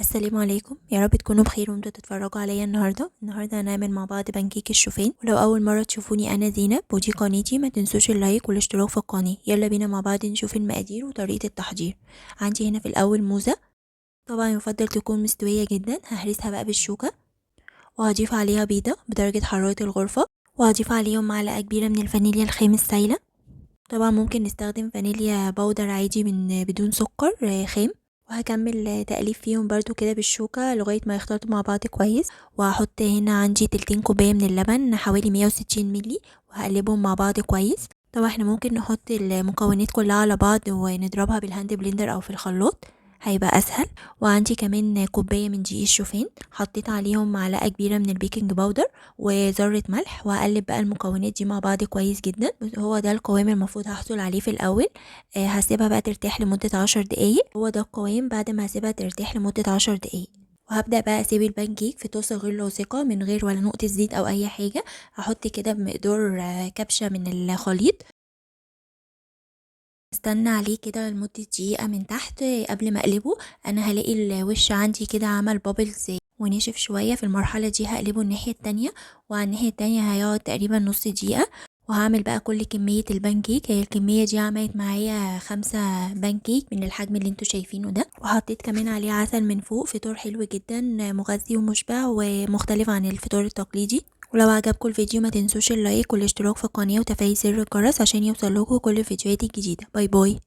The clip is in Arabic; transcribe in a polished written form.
السلام عليكم، يا رب تكونوا بخير وانتوا تتفرجوا عليا النهارده هنعمل مع بعض بانكيك الشوفان. ولو اول مره تشوفوني انا زينب ودي قناتي، ما تنسوش اللايك والاشتراك في القناه. يلا بينا مع بعض نشوف المقادير وطريقه التحضير. عندي هنا في الاول موزه، طبعا يفضل تكون مستويه جدا. ههرسها بقى بالشوكه وهضيف عليها بيضه بدرجه حراره الغرفه، وهضيف عليهم معلقه كبيره من الفانيليا الخام السايله. طبعا ممكن نستخدم فانيليا باودر عادي من بدون سكر خام. وهكمل تقليب فيهم برضو كده بالشوكة لغاية ما يختلطوا مع بعض كويس. وهحط هنا عندي 2 كوباية من اللبن حوالي 160 ملي، وهقلبهم مع بعض كويس. طبعا احنا ممكن نحط المكونات كلها على بعض ونضربها بالهاند بلندر او في الخلاط، هيبقى اسهل. وعندي كمان كوباية من دقيق الشوفان، حطيت عليهم معلقة كبيرة من البيكنج باودر وذرة ملح، وهقلب بقى المكونات دي مع بعض كويس جدا. هو ده القوام المفروض هحصل عليه في الاول. هسيبها بقى ترتاح لمدة 10 دقايق. هو ده القوام بعد ما هسيبها ترتاح لمدة 10 دقايق. وهبدأ بقى اسيب البانكيك في طاسة غير لاصقة من غير ولا نقطة زيت او اي حاجة. هحط كده بمقدار كبشة من الخليط، استنى عليه كده لمدة دقيقة من تحت قبل ما اقلبه. انا هلاقي الوش عندي كده عمل بابلز ونشف شوية. في المرحلة دي هقلبه الناحية التانية، وعلى الناحية التانية هيقعد تقريبا نص دقيقة. وهعمل بقى كل كمية البانكيك. هي الكمية دي عملت معايا 5 بانكيك من الحجم اللي انتوا شايفينه ده. وحطيت كمان عليه عسل من فوق. فطور حلو جدا مغذي ومشبع ومختلف عن الفطور التقليدي. ولو عجبكم الفيديو ما تنسوش اللايك والاشتراك في القناة وتفعيل زر الجرس عشان يوصلكوا كل الفيديوهات الجديدة. باي باي.